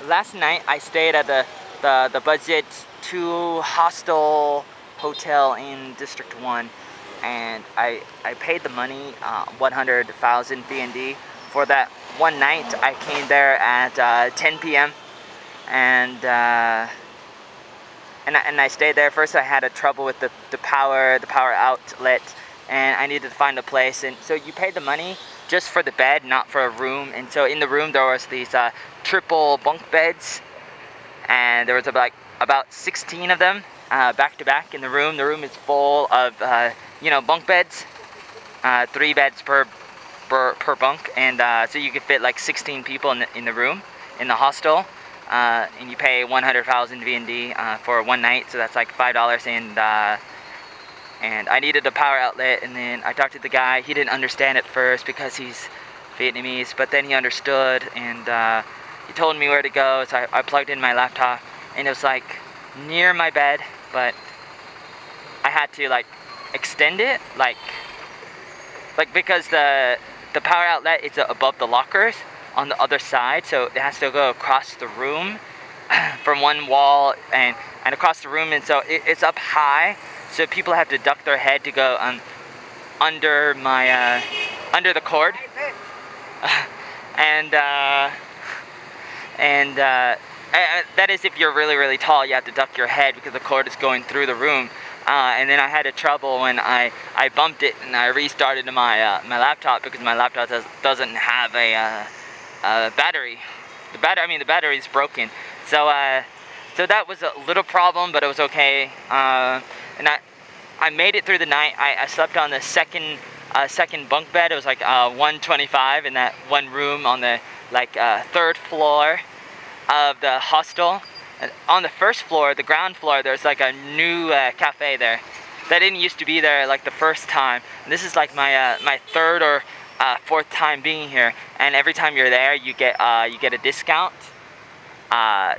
last night I stayed at the budget 2 hostel hotel in District 1, and I paid the money, 100,000 VND for that one night. I came there at 10 p.m. and I stayed there. First I had a trouble with the power outlet, and I needed to find a place. And so you paid the money just for the bed, not for a room. And so in the room there was these triple bunk beds, and there was about 16 of them back to back in the room. The room is full of bunk beds, 3 beds per bunk, and so you could fit like 16 people in the room in the hostel. And you pay 100,000 VND for one night, so that's like $5. And I needed a power outlet, and then I talked to the guy. He didn't understand at first because he's Vietnamese, but then he understood, and he told me where to go. So I plugged in my laptop, and it was like near my bed, but I had to like extend it, like because the power outlet is above the lockers on the other side, so it has to go across the room from one wall and across the room, and so it's up high, so people have to duck their head to go under the cord, and that is if you're really tall. You have to duck your head because the cord is going through the room. And then I had a trouble when I bumped it, and I restarted my my laptop because my laptop doesn't have a battery. The battery is broken. So so that was a little problem, but it was okay. And I made it through the night. I slept on the second bunk bed. It was like 125 in that one room on the third floor of the hostel. And on the first floor, the ground floor, there's like a new cafe there that didn't used to be there like the first time. And this is like my my third or fourth time being here, and every time you're there you get a discount,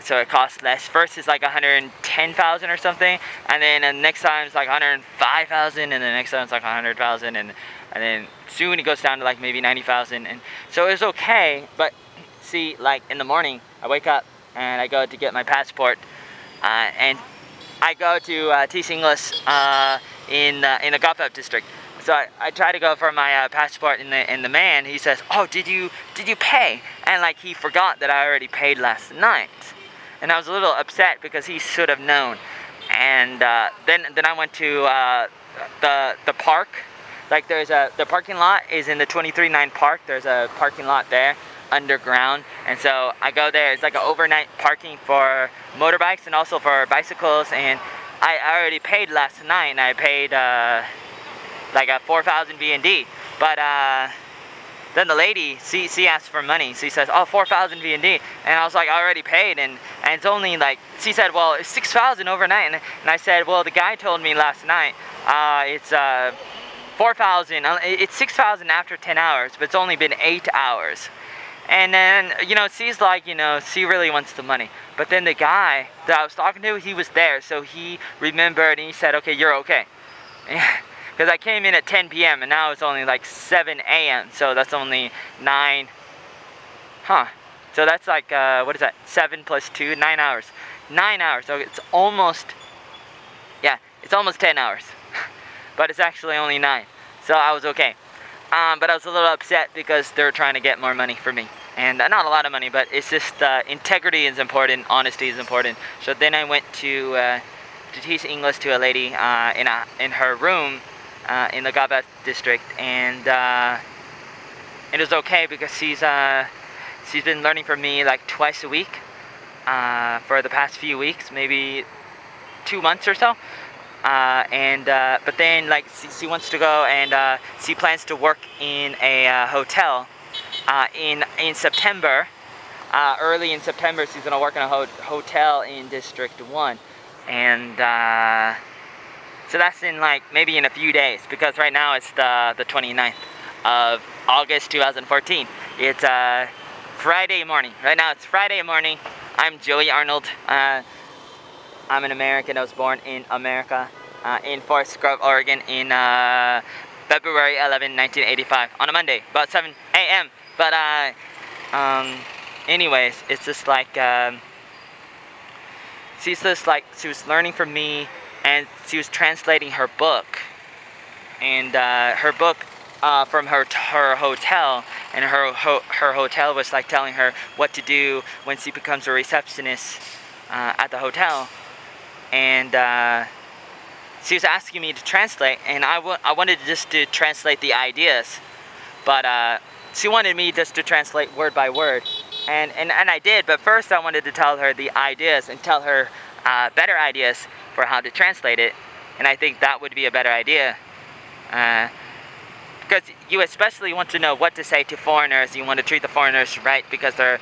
so it costs less. First it's like 110,000 or something, and then the next time it's like 105,000, and the next time it's like 100,000, and then soon it goes down to like maybe 90,000. And so it was okay. But see, like in the morning I wake up and I go to get my passport, and I go to Teach English in the Gapap district. So I try to go for my passport, and the man, he says, "Oh, did you pay?" And like he forgot that I already paid last night, and I was a little upset because he should have known. And then I went to the park. Like the parking lot is in the 23-9 park. There's a parking lot there underground, and so I go there. It's like an overnight parking for motorbikes and also for bicycles, and I already paid last night, and I paid like a 4,000 VND. But then the lady, she asked for money. She says, "Oh, 4,000 VND," and I was like, "I already paid," and it's only like, she said, "Well, it's 6,000 overnight," and I said, "Well, the guy told me last night it's 4,000. It's 6,000 after 10 hours, but it's only been 8 hours." And then, she's like, she really wants the money. But then the guy that I was talking to, he was there, so he remembered, and he said, "Okay, you're okay." Because I came in at 10 p.m. and now it's only like 7 a.m. So that's only 9. So that's like, what is that? 7 plus 2, 9 hours. 9 hours. So it's almost, it's almost 10 hours. But it's actually only 9. So I was okay. But I was a little upset because they're trying to get more money from me. And not a lot of money, but it's just integrity is important, honesty is important. So then I went to teach English to a lady in her room in the Gaba district, and it was okay because she's been learning from me like twice a week for the past few weeks, maybe 2 months or so. But then like she wants to go, and she plans to work in a hotel in September. Early in September, she's gonna work in a hotel in District 1, and so that's in like maybe in a few days, because right now it's the 29th of August 2014. It's Friday morning. Right now it's Friday morning. I'm Joey Arnold. I'm an American. I was born in America, in Forest Grove, Oregon, in February 11, 1985, on a Monday, about 7 a.m. But anyways, it's just like she's just like, she was learning from me, and she was translating her book, and her book from her hotel, and her hotel was like telling her what to do when she becomes a receptionist at the hotel, and she was asking me to translate, and I wanted just to translate the ideas, but she wanted me just to translate word by word, and I did. But first I wanted to tell her the ideas and tell her better ideas for how to translate it, and I think that would be a better idea, because you especially want to know what to say to foreigners. You want to treat the foreigners right, because they're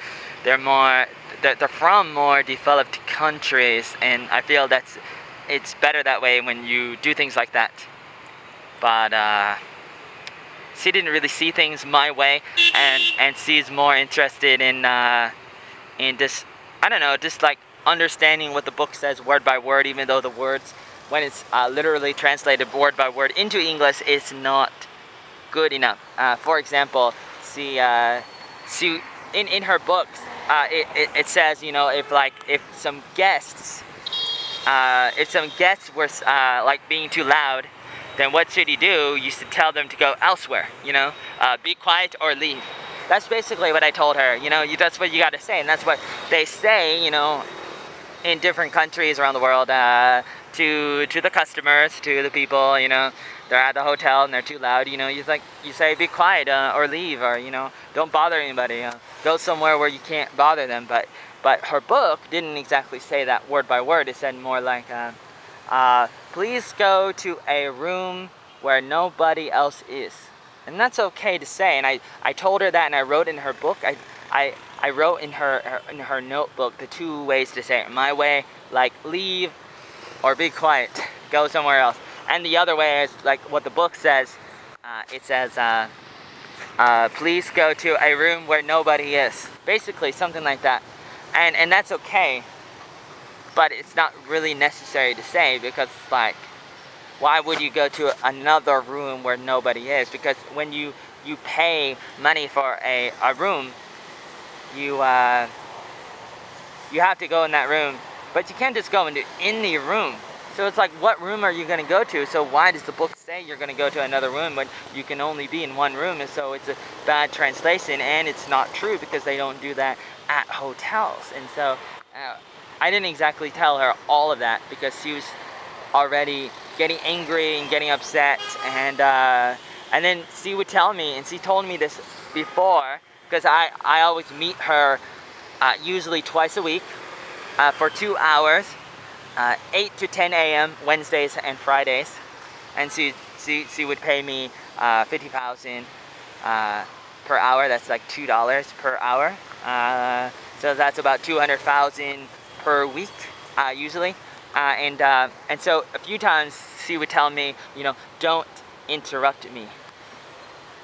from more developed countries, and I feel it's better that way when you do things like that. But she didn't really see things my way, and she's more interested in this, I don't know, just like understanding what the book says word by word, even though the words, when it's literally translated word by word into English, is not good enough. For example, she in her books, it says, you know, if some guests were like being too loud, then what should you do? You should tell them to go elsewhere, you know, be quiet or leave. That's basically what I told her, you know, that's what you got to say, and that's what they say, you know, in different countries around the world, to the customers, to the people, you know, they're at the hotel and they're too loud, you know, you say be quiet, or leave, or, you know, don't bother anybody, go somewhere where you can't bother them. But her book didn't exactly say that word by word. It said more like, please go to a room where nobody else is. And that's okay to say, and I told her that, and I wrote in her book, I wrote in her notebook the two ways to say it. My way, like leave or be quiet, go somewhere else. And the other way is like what the book says. It says, please go to a room where nobody is. Basically, something like that. And that's okay. But it's not really necessary to say, because it's like, why would you go to another room where nobody is? Because when you pay money for a room, you have to go in that room, but you can't just go into any room. So it's like, what room are you going to go to? So why does the book say you're going to go to another room when you can only be in one room? And so it's a bad translation, and it's not true, because they don't do that at hotels. And so I didn't exactly tell her all of that, because she was already getting angry and getting upset, and then she would tell me, and she told me this before, because I always meet her usually twice a week for 2 hours, 8 to 10 a.m. Wednesdays and Fridays, and she would pay me 50,000 per hour. That's like $2 per hour, so that's about 200,000 per week usually, and so a few times she would tell me, you know, don't interrupt me,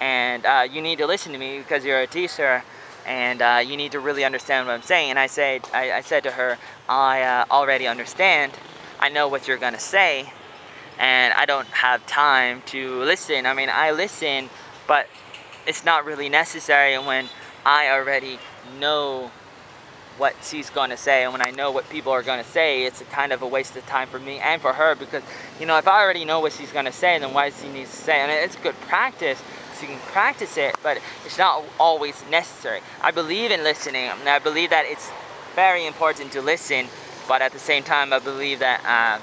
and you need to listen to me because you're a teacher, and you need to really understand what I'm saying. And I said to her, I already understand. I know what you're gonna say, and I don't have time to listen. I mean, I listen, but it's not really necessary when I already know what she's gonna say, and when I know what people are gonna say, it's a kind of a waste of time for me and for her, because, you know, if I already know what she's gonna say, then why does she need to say? And it's good practice, so you can practice it, but it's not always necessary. I believe in listening, and I believe that it's very important to listen, but at the same time, I believe that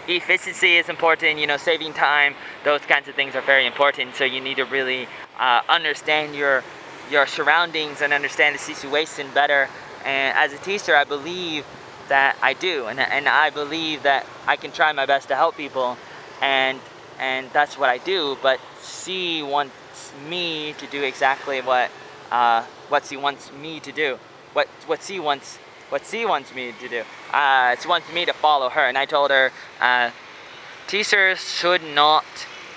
efficiency is important, you know, saving time, those kinds of things are very important, so you need to really understand your surroundings and understand the situation better. And as a teacher, I believe that I do, and I believe that I can try my best to help people, and that's what I do. But she wants me to do exactly what she wants me to do, what she wants me to do. She wants me to follow her, and I told her teachers should not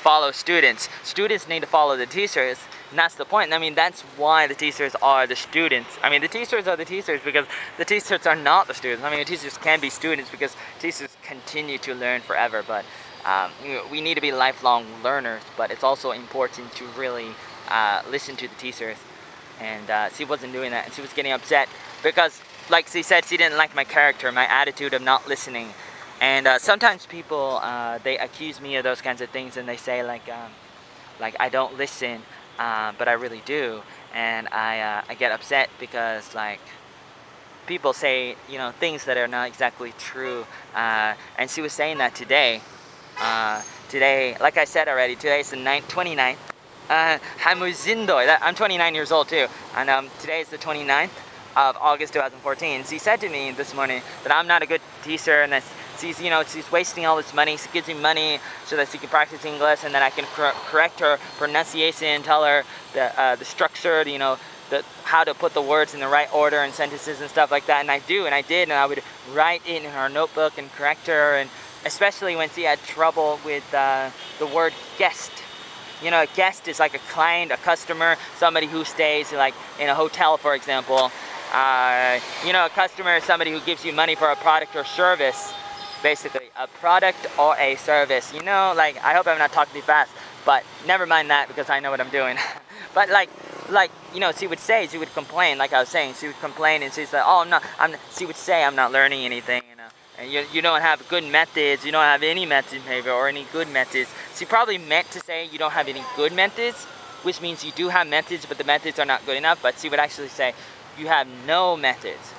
follow students. Students need to follow the teachers. And that's the point. I mean, that's why the teachers are the students. I mean, the teachers are the teachers because the teachers are not the students. I mean, the teachers can be students because teachers continue to learn forever. But you know, we need to be lifelong learners. But it's also important to really listen to the teachers. And she wasn't doing that. And she was getting upset because like she said, she didn't like my character, my attitude of not listening. And sometimes people, they accuse me of those kinds of things, and they say like I don't listen, but I really do. And I get upset because like people say, you know, things that are not exactly true. And she was saying that today. Today, like I said already, today is the 29th. I'm 29 years old too, and today is the 29th of August 2014. She said to me this morning that I'm not a good teacher, and that she's, you know, she's wasting all this money. She gives me money so that she can practice English, and then I can correct her pronunciation, tell her the structure, you know, how to put the words in the right order and sentences and stuff like that. And I do, and I did, and I would write it in her notebook and correct her, and especially when she had trouble with the word guest. You know, a guest is like a client, a customer, somebody who stays like in a hotel, for example. You know, a customer is somebody who gives you money for a product or service, basically. A product or a service. You know, like, I hope I'm not talking too fast, but never mind that because I know what I'm doing. But like, you know, she would complain, like I was saying, she would complain, and she's like, oh, she would say, I'm not learning anything, you know. And you don't have good methods, you don't have any methods maybe, or any good methods. She probably meant to say you don't have any good methods, which means you do have methods, but the methods are not good enough. But she would actually say you have no methods,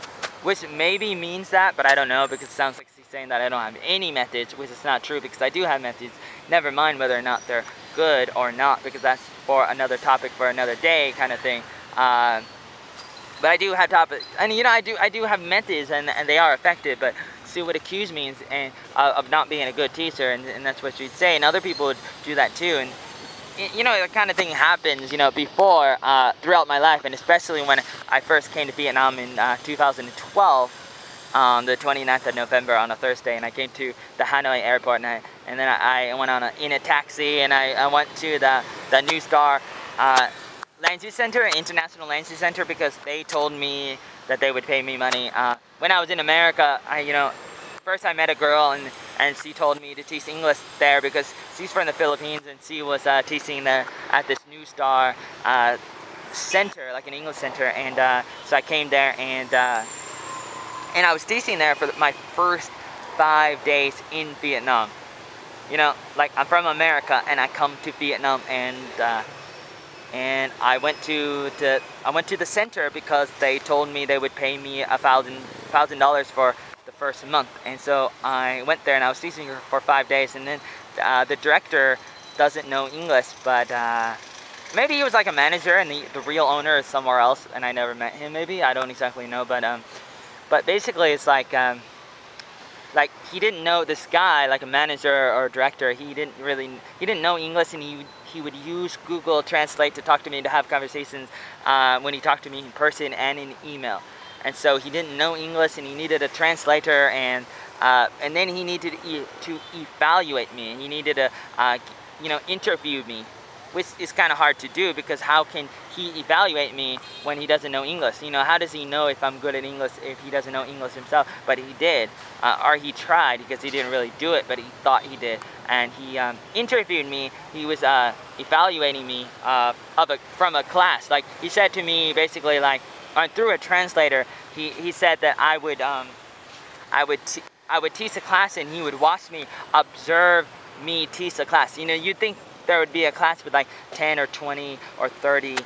which maybe means that, but I don't know, because it sounds like she's saying that I don't have any methods, which is not true, because I do have methods. Never mind whether or not they're good or not, because that's for another topic for another day kind of thing. But I do have topics, and you know, I do have methods, and they are effective, but she would accuse me of not being a good teacher, and that's what she'd say, and other people would do that too. And you know, that kind of thing happens, you know, before, throughout my life, and especially when I first came to Vietnam in 2012, on the 29th of November on a Thursday, and I came to the Hanoi airport, and then I went in a taxi, and I went to the New Star Language Center, International Language Center, because they told me that they would pay me money. When I was in America, you know, first I met a girl, and she told me to teach English there because she's from the Philippines, and she was teaching there at this New Star center, like an English center, and so I came there, and I was teaching there for my first 5 days in Vietnam. You know, like, I'm from America, and I come to Vietnam, and I went to the center because they told me they would pay me $1,000 for the first month, and so I went there, and I was teaching her for 5 days, and then the director doesn't know English, but maybe he was like a manager, and the real owner is somewhere else, and I never met him. Maybe, I don't exactly know, but basically it's like he didn't know this guy, like a manager or a director. He didn't know English, and he would use Google Translate to talk to me, to have conversations when he talked to me in person and in email. And so he didn't know English, and he needed a translator, and then he needed to evaluate me, and he needed to you know, interview me, which is kind of hard to do, because how can he evaluate me when he doesn't know English? You know, how does he know if I'm good at English if he doesn't know English himself? But he did, or he tried, because he didn't really do it, but he thought he did. And he interviewed me. He was evaluating me from a class. Like, he said to me, basically, like, through a translator, he said that I would teach a class, and he would watch me, observe me teach a class. You know, you'd think there would be a class with like 10 or 20 or 30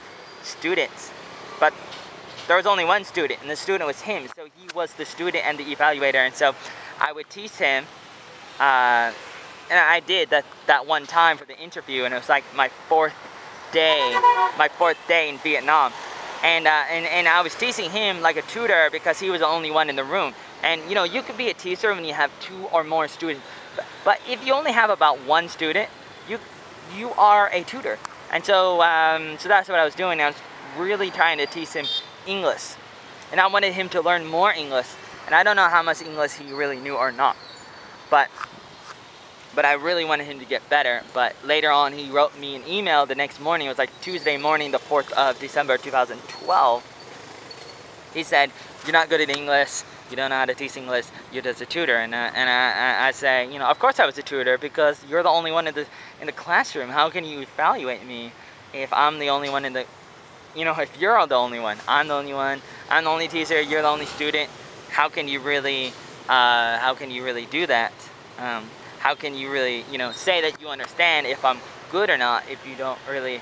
students, but there was only one student, and the student was him. So he was the student and the evaluator, and so I would teach him, and I did that one time for the interview, and it was like my fourth day in Vietnam, and I was teaching him like a tutor, because he was the only one in the room. And you know, you could be a teacher when you have 2 or more students, but if you only have about 1 student, you are a tutor. And so so that's what I was doing. I was really trying to teach him English, and I wanted him to learn more English. And I don't know how much English he really knew or not, but I really wanted him to get better. But later on, he wrote me an email the next morning. It was like Tuesday morning, the 4th of December 2012. He said, "You're not good at English. You don't know how to teach English. You're just a tutor." And I say, you know, of course I was a tutor, because you're the only one in the classroom. How can you evaluate me if I'm the only one in the you know, if you're the only one, I'm the only one, I'm the only teacher, you're the only student, how can you really do that? How can you really, you know, say that you understand if I'm good or not if you don't really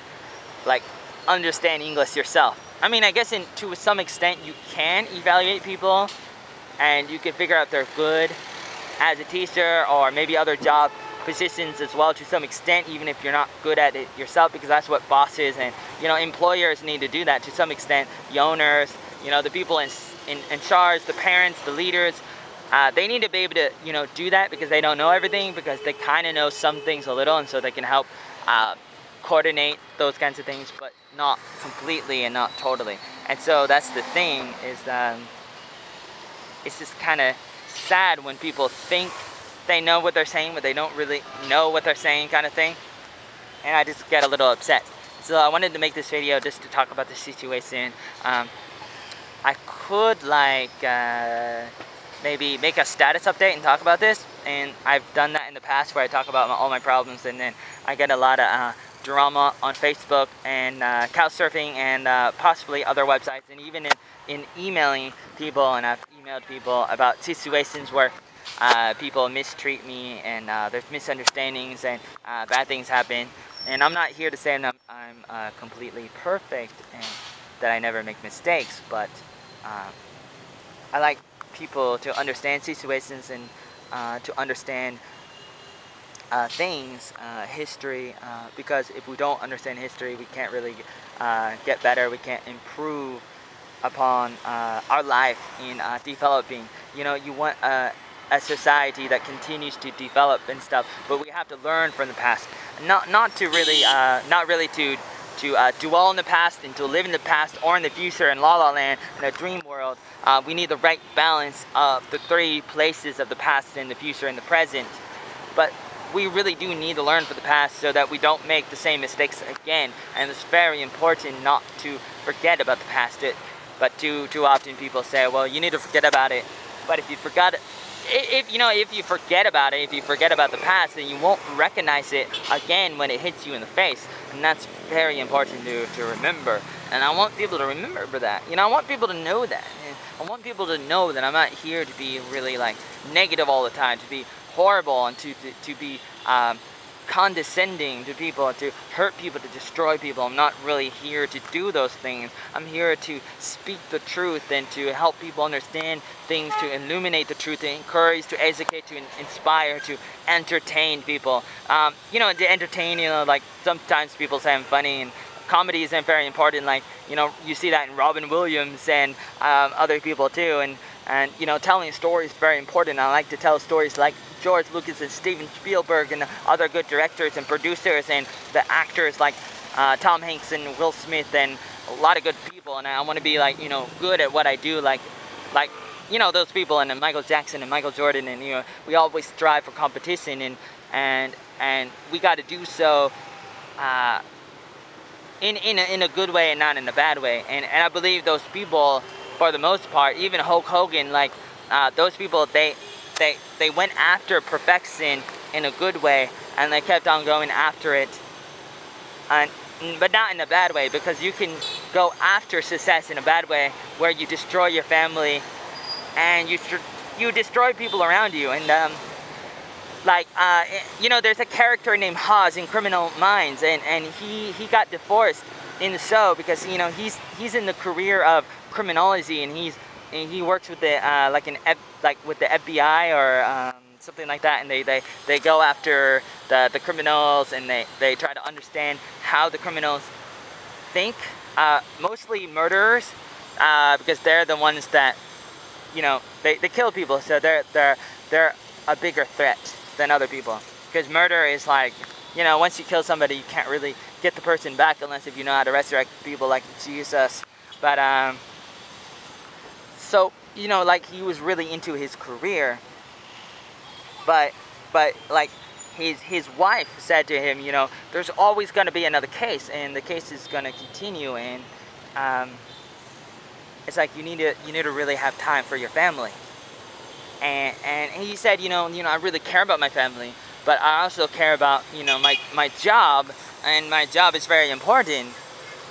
like understand English yourself? I mean, I guess to some extent you can evaluate people and you can figure out they're good as a teacher or maybe other job positions as well to some extent, even if you're not good at it yourself, because that's what bosses and, you know, employers need to do that to some extent. The owners, you know, the people in charge, the parents, the leaders, they need to be able to, you know, do that because they don't know everything, because they kind of know some things a little, and so they can help coordinate those kinds of things, but not completely and not totally. And so that's the thing, is it's just kind of sad when people think they know what they're saying, but they don't really know what they're saying, kind of thing. And I just get a little upset. So I wanted to make this video just to talk about the situation. I could like maybe make a status update and talk about this, and I've done that in the past where I talk about all my problems, and then I get a lot of drama on Facebook and Couchsurfing and possibly other websites, and even in emailing people, and I've emailed people about situations where people mistreat me and there's misunderstandings and bad things happen. And I'm not here to say that I'm completely perfect and that I never make mistakes, but I like people to understand situations and to understand things, history, because if we don't understand history, we can't really get better, we can't improve upon our life in developing. You know, you want a society that continues to develop and stuff, but we have to learn from the past, not to really to dwell in the past and to live in the past or in the future in La La Land, in a dream world. We need the right balance of the three places of the past and the future and the present. But we really do need to learn from the past so that we don't make the same mistakes again. And it's very important not to forget about the past. But too often people say, well, you need to forget about it. But if you forgot it, if you forget about it, if you forget about the past, then you won't recognize it again when it hits you in the face. And that's very important to remember. And I want people to remember that. You know, I want people to know that. And I want people to know that I'm not here to be really like negative all the time, to be horrible and to be condescending to people, to hurt people, to destroy people. I'm not really here to do those things. I'm here to speak the truth and to help people understand things, to illuminate the truth, to encourage, to educate, to inspire, to entertain people. You know, to entertain, you know, like sometimes people say I'm funny, and comedy isn't very important. Like, you know, you see that in Robin Williams and other people too. And you know, telling stories is very important. I like to tell stories like George Lucas and Steven Spielberg and other good directors and producers and the actors like Tom Hanks and Will Smith and a lot of good people. And I want to be like, you know, good at what I do, like you know, those people, and Michael Jackson and Michael Jordan, and you know, we always strive for competition, and we got to do so in a good way and not in a bad way. And I believe those people, for the most part, even Hulk Hogan, like those people, they went after perfection in a good way, and they kept on going after it, but not in a bad way, because you can go after success in a bad way where you destroy your family and you destroy people around you. And you know, there's a character named Hawes in Criminal Minds, and he got divorced in the show because, you know, he's in the career of criminology, and he works with the with the FBI or something like that, and they go after the criminals, and they try to understand how the criminals think, mostly murderers, because they're the ones that, you know, they kill people, so they're a bigger threat than other people, because murder is like, you know, once you kill somebody, you can't really get the person back unless if you know how to resurrect people like Jesus. But so, you know, like, he was really into his career, but like his wife said to him, you know, there's always going to be another case, and the case is going to continue, and it's like you need to really have time for your family. And he said, you know, I really care about my family, but I also care about, you know, my job, and my job is very important.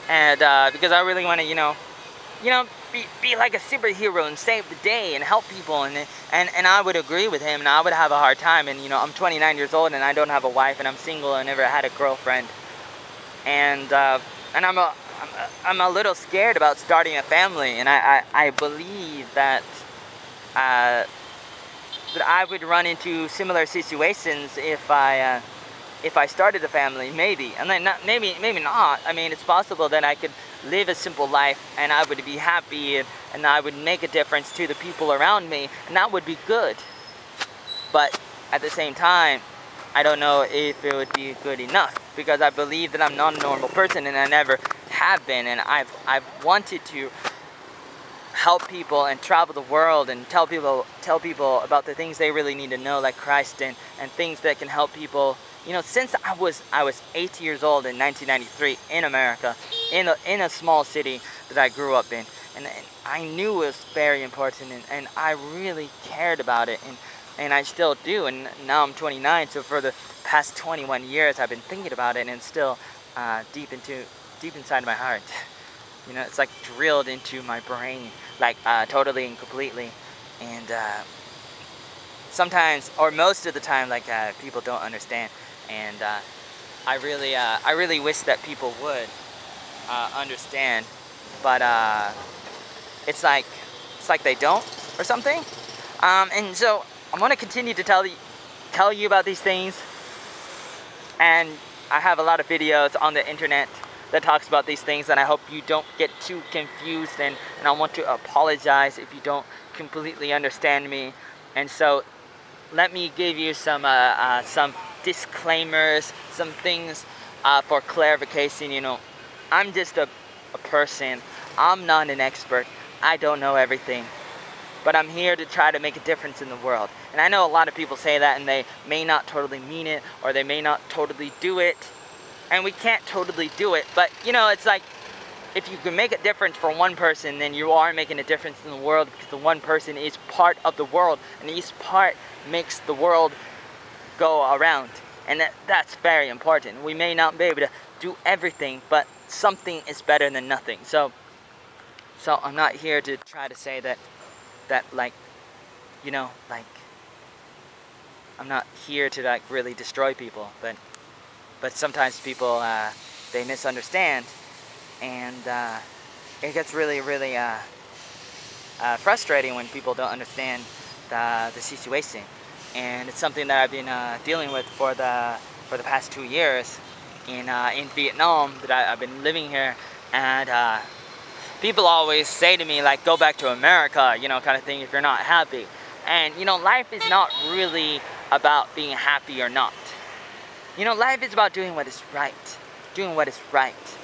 and because I really want to, be like a superhero and save the day and help people, and I would agree with him, and I would have a hard time. And I'm 29 years old, and I don't have a wife, and I'm single, and never had a girlfriend, and I'm a little scared about starting a family, and I believe that that I would run into similar situations if I started a family, maybe. And then maybe not. I mean, it's possible that I could live a simple life and I would be happy, and I would make a difference to the people around me, and that would be good. But at the same time, I don't know if it would be good enough, because I believe that I'm not a normal person, and I never have been, and I've wanted to help people and travel the world and tell people about the things they really need to know, like Christ, and things that can help people. Since I was 8 years old in 1993 in America, in a small city that I grew up in, and I knew it was very important, and I really cared about it, and I still do. And now I'm 29, so for the past 21 years I've been thinking about it, and it's still deep inside my heart. It's like drilled into my brain, like totally and completely. And sometimes, or most of the time, like people don't understand. And I really wish that people would understand, but it's like they don't, or something. And so I'm gonna continue to tell you about these things, and I have a lot of videos on the internet that talks about these things, and I hope you don't get too confused, and I want to apologize if you don't completely understand me. And so let me give you some disclaimers, some things for clarification. I'm just a person. I'm not an expert. I don't know everything, but I'm here to try to make a difference in the world. And I know a lot of people say that, and they may not totally mean it, or they may not totally do it. And we can't totally do it, but it's like, if you can make a difference for one person, then you are making a difference in the world, because the one person is part of the world, and each part makes the world go around. And that's very important. We may not be able to do everything, but something is better than nothing. So I'm not here to try to say that like, I'm not here to like really destroy people, but sometimes people, they misunderstand, and it gets really frustrating when people don't understand the situation. And it's something that I've been dealing with for the past 2 years in Vietnam, that I've been living here. And people always say to me, like, go back to America, kind of thing, if you're not happy. And life is not really about being happy or not. Life is about doing what is right.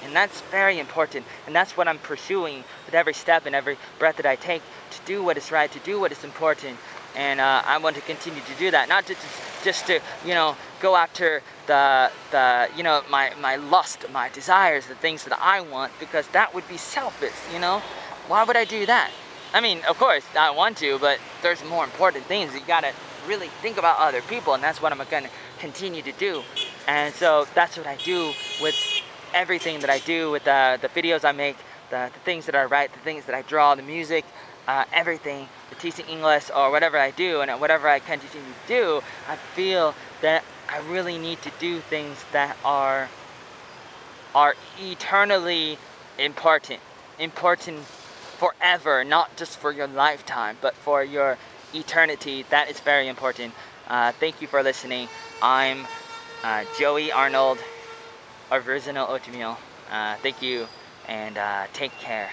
And that's very important. And that's what I'm pursuing with every step and every breath that I take, to do what is right, to do what is important. And I want to continue to do that. Not just to, go after my lust, my desires, the things that I want, because that would be selfish, Why would I do that? I mean, of course, I want to, but there's more important things. You gotta really think about other people, and that's what I'm gonna continue to do. And so that's what I do with everything that I do, with the videos I make, the things that I write, the things that I draw, the music, everything, the teaching English, or whatever I do, and whatever I continue to do. I feel that I really need to do things that are eternally important forever, not just for your lifetime, but for your eternity. That is very important. Thank you for listening. I'm Joey Arnold, original oatmeal. Thank you, and take care.